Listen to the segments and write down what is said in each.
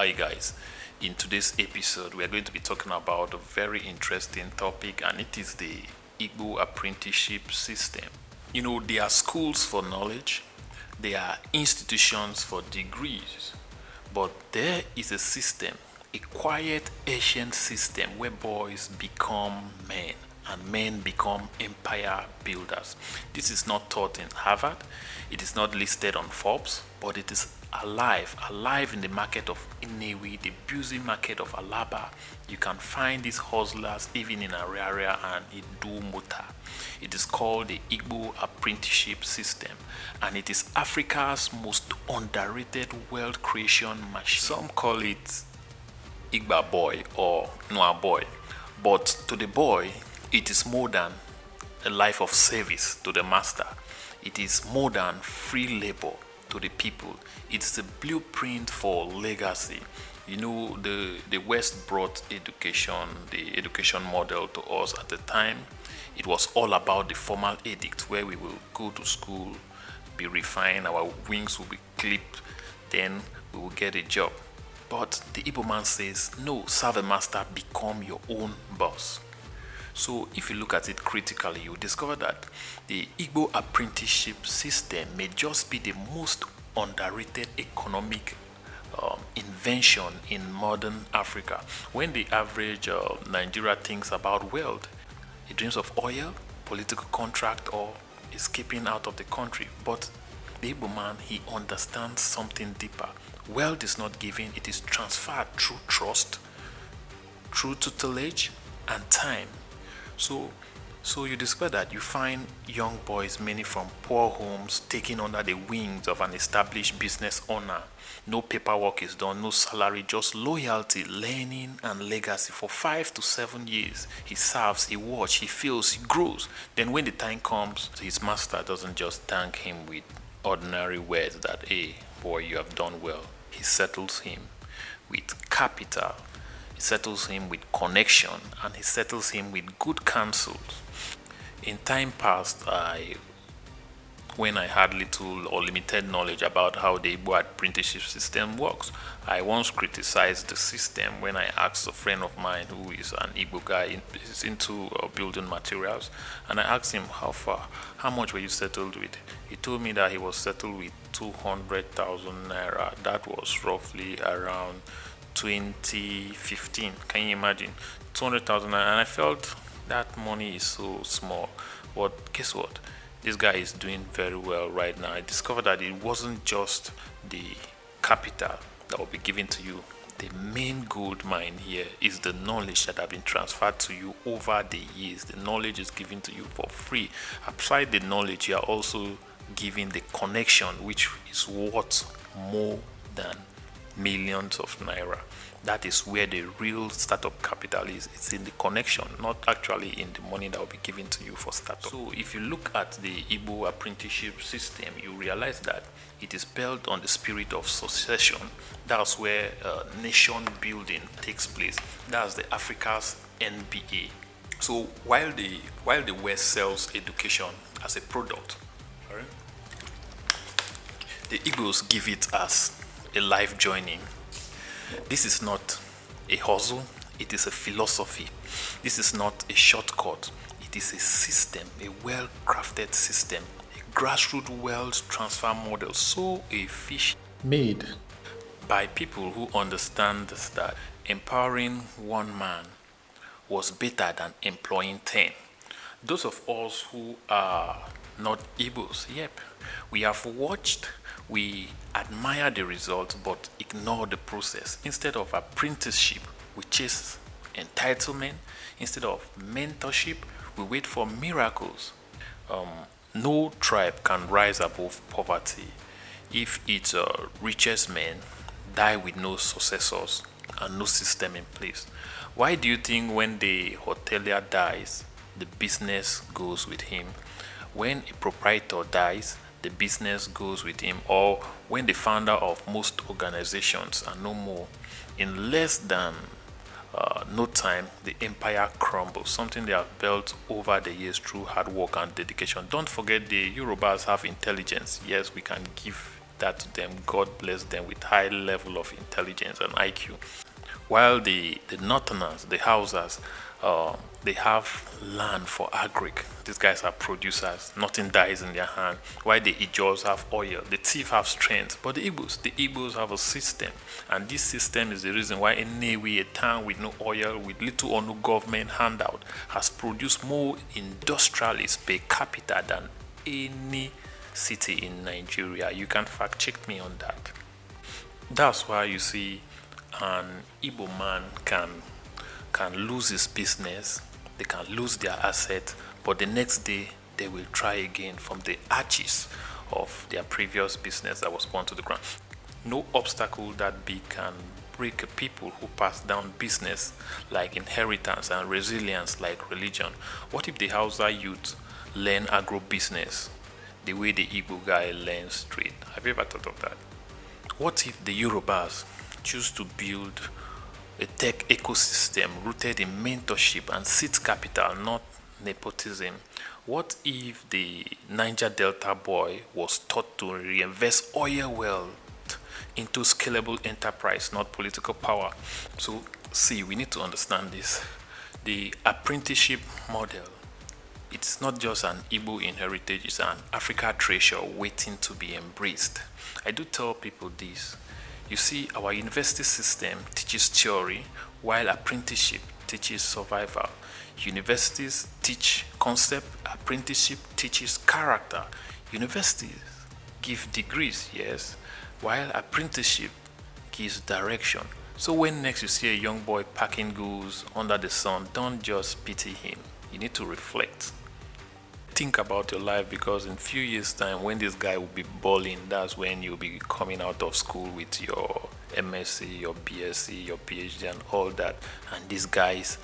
Hi guys, in today's episode we are going to be talking about a very interesting topic, and it is the Igbo Apprenticeship System. There are schools for knowledge, there are institutions for degrees, but there is a system, a quiet ancient system where boys become men and men become empire builders. This is not taught in Harvard, it is not listed on Forbes, but it is alive in the market of Nnewi, the busy market of Alaba. You can find these hustlers even in Araria and Idumota. It is called the Igbo Apprenticeship System, and it is Africa's most underrated wealth creation machine. Some call it Igba Boi or Nnewi Boy, but to the boy, it is more than a life of service to the master. It is more than free labor to the people. It's the blueprint for legacy. The West brought education, the education model to us at the time. It was all about the formal edict where we will go to school, be refined, our wings will be clipped, then we will get a job. But the Igbo man says, no, serve a master, become your own boss. So if you look at it critically, you discover that the Igbo apprenticeship system may just be the most underrated economic invention in modern Africa. When the average Nigeria thinks about wealth, he dreams of oil, political contract, or escaping out of the country. But the Igbo man, he understands something deeper. Wealth is not given, it is transferred through trust, through tutelage, and time. So you discover that you find young boys, many from poor homes, taking under the wings of an established business owner. No paperwork is done, no salary, just loyalty, learning, and legacy. For 5 to 7 years, he serves, he watches, he feels, he grows. Then when the time comes, his master doesn't just thank him with ordinary words that, hey, boy, you have done well. He settles him with capital. He settles him with connection, and he settles him with good counsels. In time past, when I had little or limited knowledge about how the Igbo apprenticeship system works, I once criticized the system when I asked a friend of mine who is an Igbo guy, is into building materials, and I asked him, how much were you settled with? He told me that he was settled with 200,000 naira. That was roughly around 2015. Can you imagine? 200,000, and I felt that money is so small. But guess what? This guy is doing very well right now. I discovered that it wasn't just the capital that will be given to you. The main gold mine here is the knowledge that have been transferred to you over the years. The knowledge is given to you for free. Applied the knowledge, you are also given the connection, which is worth more than millions of naira. That is where the real startup capital is. It's in the connection, not actually in the money that will be given to you for startup. So if you look at the Igbo apprenticeship system, you realize that it is built on the spirit of succession. That's where nation building takes place. That's the Africa's NBA. So while the West sells education as a product, right, the Igbos give it as a life journey. This is not a hustle, it is a philosophy. This is not a shortcut, it is a system, a well-crafted system, a grassroots wealth transfer model so efficient, made by people who understand that empowering one man was better than employing 10. Those of us who are not Igbos, we have watched, we admire the results but ignore the process. Instead of apprenticeship, we chase entitlement. Instead of mentorship, we wait for miracles. No tribe can rise above poverty if its richest men die with no successors and no system in place. Why do you think when the hotelier dies, the business goes with him? When a proprietor dies, the business goes with him. Or when the founder of most organizations are no more, in less than no time, the empire crumbles. Something they have built over the years through hard work and dedication. Don't forget, the Yorubas have intelligence. Yes, we can give that to them. God bless them with high level of intelligence and IQ. While the Northerners, the Hausas, they have land for agric. These guys are producers. Nothing dies in their hand. While the Ijos have oil, the Tiv have strength. But the Igbos have a system, and this system is the reason why Nnewi, a town with no oil, with little or no government handout, has produced more industrialists per capita than any city in Nigeria. You can fact check me on that. That's why you see an Igbo man can lose his business, they can lose their asset, but the next day they will try again from the arches of their previous business that was burned to the ground. No obstacle that big can break people who pass down business like inheritance and resilience like religion. What if the Hausa youth learn agro business the way the Igbo guy learns trade? Have you ever thought of that? What if the Yorubas choose to build a tech ecosystem rooted in mentorship and seed capital, not nepotism? What if the Niger Delta boy was taught to reinvest oil wealth into scalable enterprise, not political power? So, see, we need to understand this. The apprenticeship model, it's not just an Igbo inheritage, it's an Africa treasure waiting to be embraced. I do tell people this. You see, our university system teaches theory, while apprenticeship teaches survival. Universities teach concept, apprenticeship teaches character. Universities give degrees, yes, while apprenticeship gives direction. So when next you see a young boy packing goods under the sun, don't just pity him. You need to reflect. Think about your life, because in few years time when this guy will be balling, that's when you'll be coming out of school with your MSc, your BSc, your PhD and all that, and these guys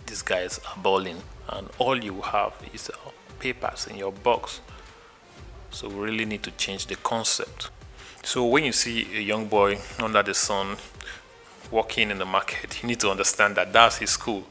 are balling, and all you have is papers in your box. So we really need to change the concept. So when you see a young boy under the sun working in the market, you need to understand that that's his school.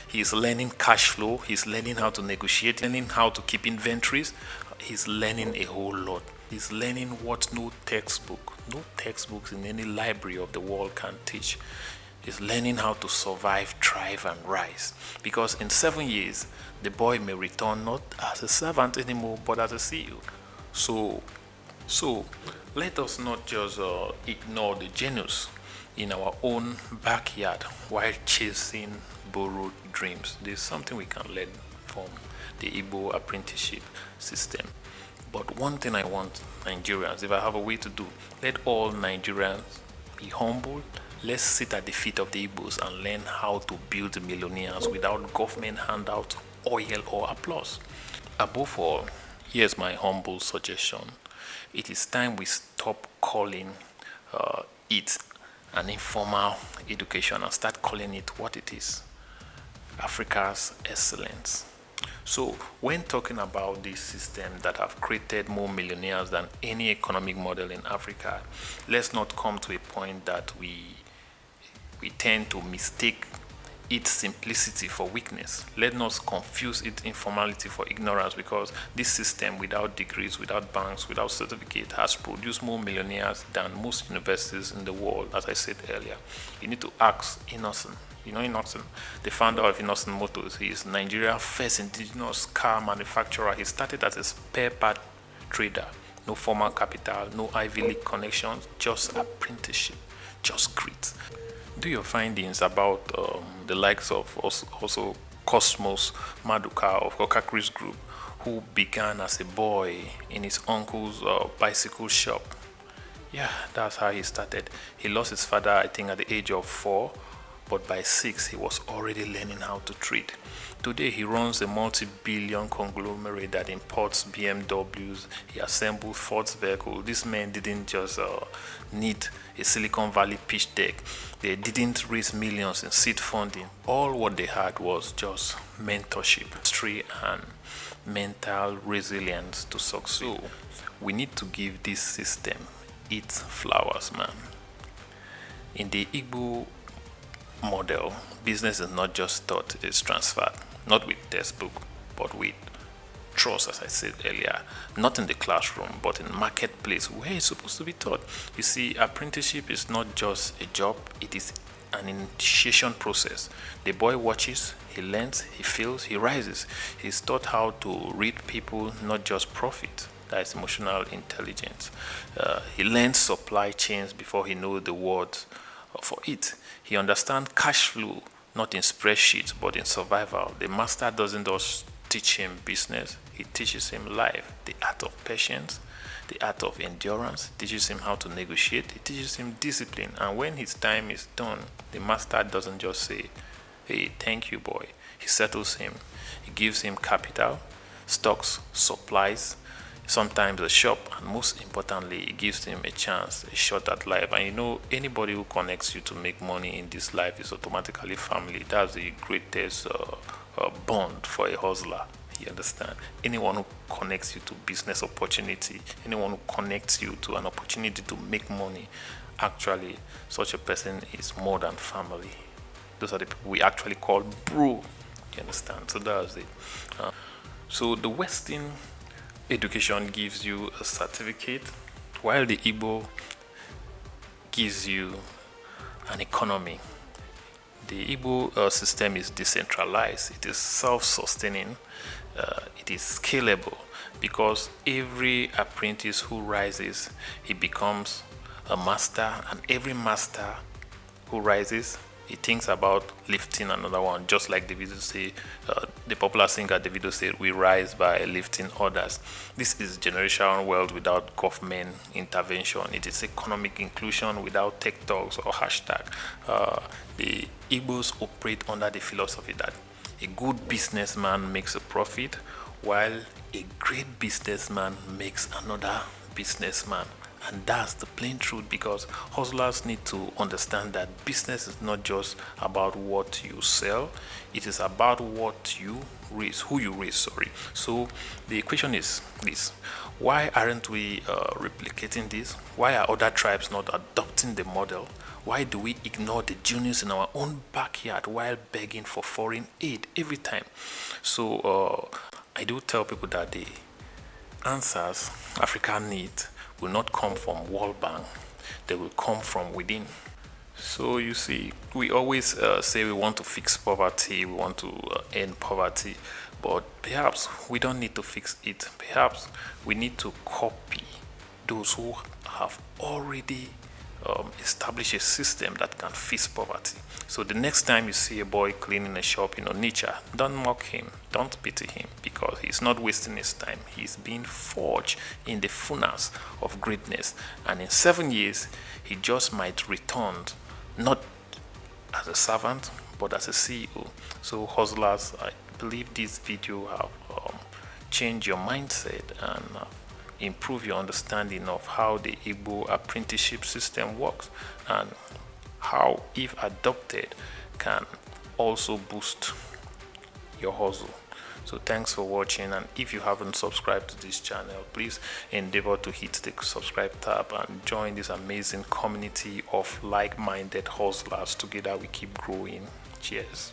He's learning cash flow, he's learning how to negotiate, learning how to keep inventories, he's learning a whole lot. He's learning what no textbooks in any library of the world can teach. He's learning how to survive, thrive, and rise. Because in 7 years, the boy may return not as a servant anymore, but as a CEO. So let us not just ignore the genius in our own backyard while chasing borrowed dreams. There's something we can learn from the Igbo Apprenticeship System. But one thing I want Nigerians, if I have a way to do, let all Nigerians be humble. Let's sit at the feet of the Igbos and learn how to build millionaires without government handouts, oil, or applause. Above all, here's my humble suggestion. It is time we stop calling it an informal education and start calling it what it is: Africa's excellence. So when talking about this system that have created more millionaires than any economic model in Africa, let's not come to a point that we tend to mistake its simplicity for weakness. Let not confuse its informality for ignorance, because this system, without degrees, without banks, without certificate, has produced more millionaires than most universities in the world. As I said earlier, you need to ask Innoson. You know Innoson, the founder of Innoson Motors. He is Nigeria's first indigenous car manufacturer. He started as a spare part trader. No formal capital, no Ivy League connections, just apprenticeship, just grit. Do your findings about the likes of also Cosmos Maduka of Coscharis Group, who began as a boy in his uncle's bicycle shop. Yeah, that's how he started. He lost his father, I think, at the age of 4, but by 6, he was already learning how to trade. Today, he runs a multi-billion conglomerate that imports BMWs. He assembled Ford's vehicle. This man didn't just need a Silicon Valley pitch deck. They didn't raise millions in seed funding. All what they had was just mentorship, history, and mental resilience to succeed. So we need to give this system its flowers, man. In the Igbo model, business is not just taught, it's transferred. Not with textbook, but with trust, as I said earlier, not in the classroom, but in marketplace where it's supposed to be taught. You see, apprenticeship is not just a job, it is an initiation process. The boy watches, he learns, he feels, he rises. He's taught how to read people, not just profit. That is emotional intelligence. He learns supply chains before he knows the words for it. He understands cash flow, not in spreadsheets, but in survival. The master doesn't just teach him business, he teaches him life, the art of patience, the art of endurance, teaches him how to negotiate, he teaches him discipline. And when his time is done, the master doesn't just say, "Hey, thank you, boy." He settles him. He gives him capital, stocks, supplies, sometimes a shop, and most importantly, it gives him a chance, a shot at life. And you know, anybody who connects you to make money in this life is automatically family. That's the greatest bond for a hustler. You understand? Anyone who connects you to business opportunity, anyone who connects you to an opportunity to make money, actually, such a person is more than family. Those are the people we actually call bro. You understand? So that's it. So the Western education gives you a certificate, while the Igbo gives you an economy. The Igbo system is decentralized, it is self-sustaining, it is scalable, because every apprentice who rises, he becomes a master, and every master who rises, he thinks about lifting another one. Just like Davido say, the popular singer Davido said, "We rise by lifting others." This is generational wealth without government intervention. It is economic inclusion without tech talks or hashtag. The Igbos operate under the philosophy that a good businessman makes a profit, while a great businessman makes another businessman. And that's the plain truth, because hustlers need to understand that business is not just about what you sell, it is about what you raise, who you raise, sorry. So the question is this: why aren't we replicating this? Why are other tribes not adopting the model? Why do we ignore the genius in our own backyard while begging for foreign aid every time? So I do tell people that the answers Africa needs will not come from World Bank, they will come from within. So you see, we always say we want to fix poverty, we want to end poverty, but perhaps we don't need to fix it. Perhaps we need to copy those who have already establish a system that can fix poverty. So the next time you see a boy cleaning a shop in Onitsha, don't mock him, don't pity him, because he's not wasting his time. He's being forged in the furnace of greatness, and in 7 years he just might return, not as a servant but as a CEO. So hustlers, I believe this video have changed your mindset and improve your understanding of how the Igbo apprenticeship system works, and how, if adopted, can also boost your hustle. So thanks for watching, and if you haven't subscribed to this channel, please endeavor to hit the subscribe tab and join this amazing community of like-minded hustlers. Together we keep growing. Cheers.